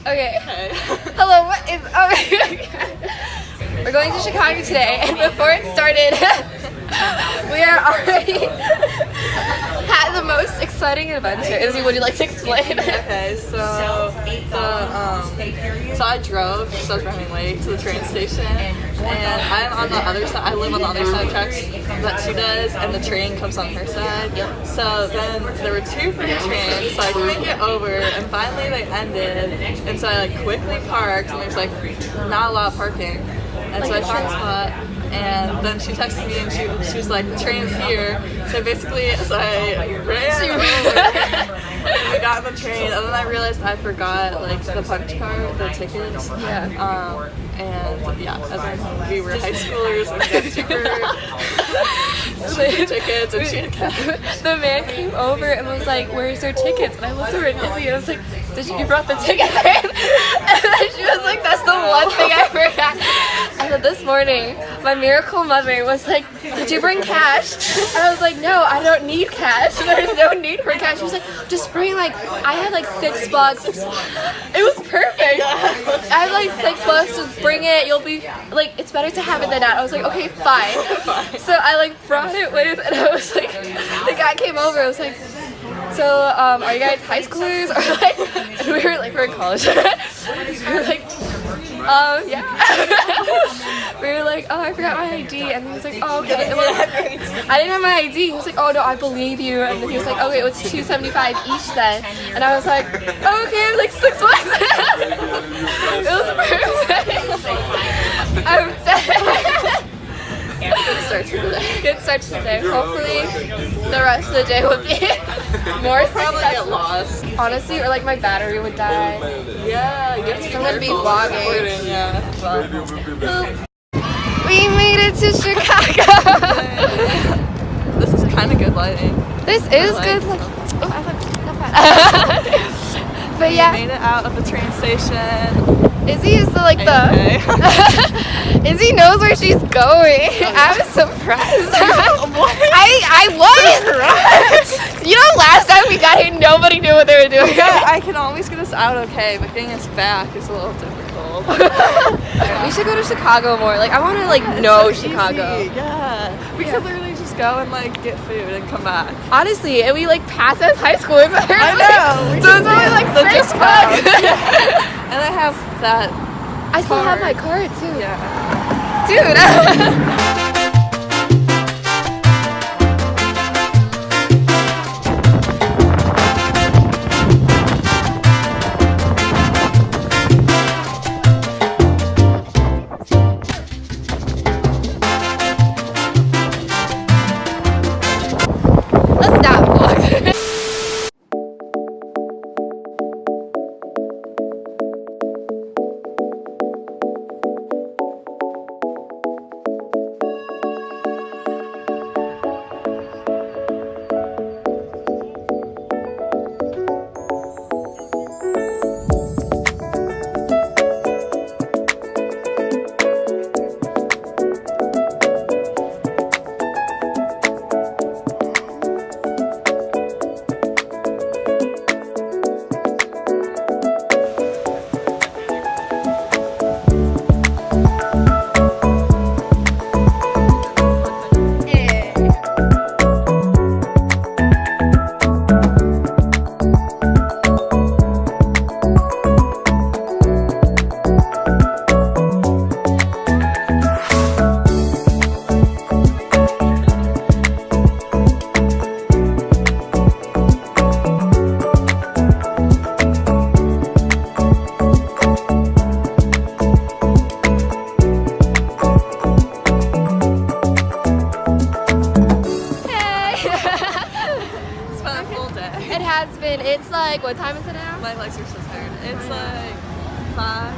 Okay. Hello, what is We're going to Chicago today, and before it started, we are already had the most exciting adventure. Izzy, would you like to explain? Okay, so I drove because I was running late to the train station, and I'm on the other side. I live on the other side of tracks that she does, and the train comes on her side. So then there were two freaking trains, so I couldn't get over, and finally they ended, and so I like quickly parked, and there's like not a lot of parking, and so I found a spot. And then she texted me and she was like, the train's here. So basically, so I ran over and we got on the train. And then I realized I forgot like the punch card, the tickets. Yeah. And yeah, and then we were high schoolers and we got cheaper tickets and she had cash. The man came over and was like, "Where's your tickets?" And I looked over at Izzy and I was like, "You brought the tickets in?" And then she was like, "That's the one thing I forgot." And then this morning, my miracle mother was like, "Did you bring cash?" And I was like, "No, I don't need cash. There's no need for cash." She was like, "Just bring like, I had like $6. It was perfect. I had like $6. Just bring it. You'll be like, it's better to have it than not." I was like, "Okay, fine." So I like brought it with, and I was like, the guy came over. I was like, "So, are you guys high schoolers?" Or like, and we were in college. We were like, yeah. We were like, "Oh, I forgot my ID," and he was like, "Oh, okay." And I didn't have my ID. He was like, "Oh no, I believe you." And then he was like, "Okay, it was $2.75 each then." And I was like, "Oh, okay, like $6." It was perfect. I'm dead. Good start to the day. Good start to the day. Hopefully, the rest of the day would be more Probably successful. get lost. Honestly, or like my battery would die. Yeah, you have to be I'm gonna be careful. vlogging. Yeah. We made it to Chicago. This is kind of good lighting. This is good. Like, Oh, I like not bad. But We yeah, made it out of the train station. Izzy is Okay. Izzy knows where she's going. I was surprised. I was. You know, last time we got here, nobody knew what they were doing. Yeah, I can always get us out okay, but getting us back is a little difficult. We should go to Chicago more. Like, I want to know so Chicago. easy. Yeah, we could literally just go and like get food and come back. Honestly, and we pass as high schoolers. I know. So it's only like the $6. And I have that. I still have my card too. Yeah. Dude. Let's not vlog. It's like, what time is it now? My legs are so tired. It's like 5.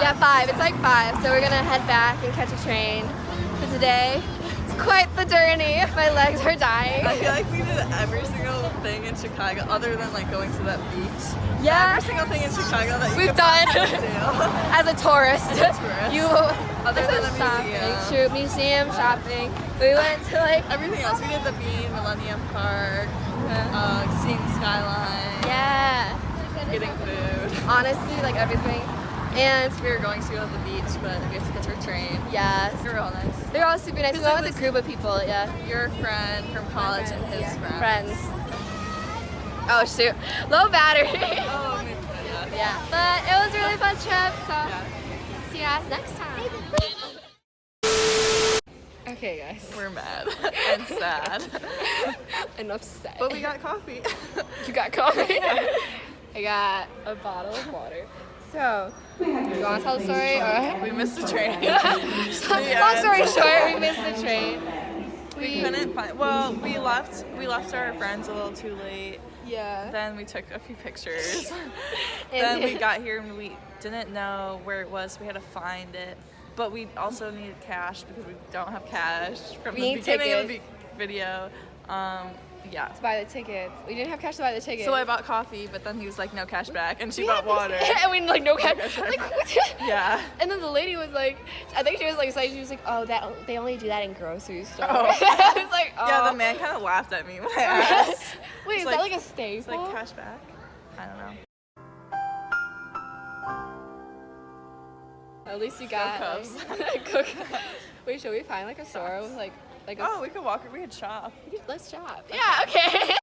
Yeah, 5. It's like 5. So we're gonna head back and catch a train for today. It's quite the journey. My legs are dying. I feel like we did every single thing in Chicago other than going to that beach. Yeah. Every single thing in Chicago that you We've could done possibly do. as a tourist. You other than the museum. True, museum shopping. We went to everything else. We did the Bean, Millennium Park, seeing the skyline. Yeah. Getting food. honestly, like everything. And We were going to go to the beach, but we have to catch our train. yeah, They were all nice. they're all super nice. We Because went it with a group of people. Yeah, Your friend from college and his friends. Oh shoot, low battery. Oh, I mean, yeah. Yeah, but it was a really fun trip. So Yeah. see you guys next time. Okay, guys. We're mad and sad. And upset. But we got coffee. You got coffee? I got a bottle of water. So, you want to tell the story? Or? We missed the train. Long story short, we missed the train. We couldn't find. Well, we left our friends a little too late. Yeah. Then we took a few pictures. And Then we got here and we didn't know where it was. So we had to find it. But we also needed cash because we don't have cash from We the need beginning of the tickets. video. Yeah. to buy the tickets. We didn't have cash to buy the tickets. So I bought coffee, but then he was like, no cash back, and she bought water. And we like no cash. Like, what? Yeah. And then the lady was like, I think she was like, she was like, oh, that they only do that in grocery stores. Oh. I was like, oh. Yeah, the man kind of laughed at me when I asked. Wait, It's is that like a staple? It's like cash back. I don't know. At least you got Cubs. like, Go Cubs. Wait, should we find like a store with like a? Oh, we could walk. We could shop. Let's shop. Yeah. Okay.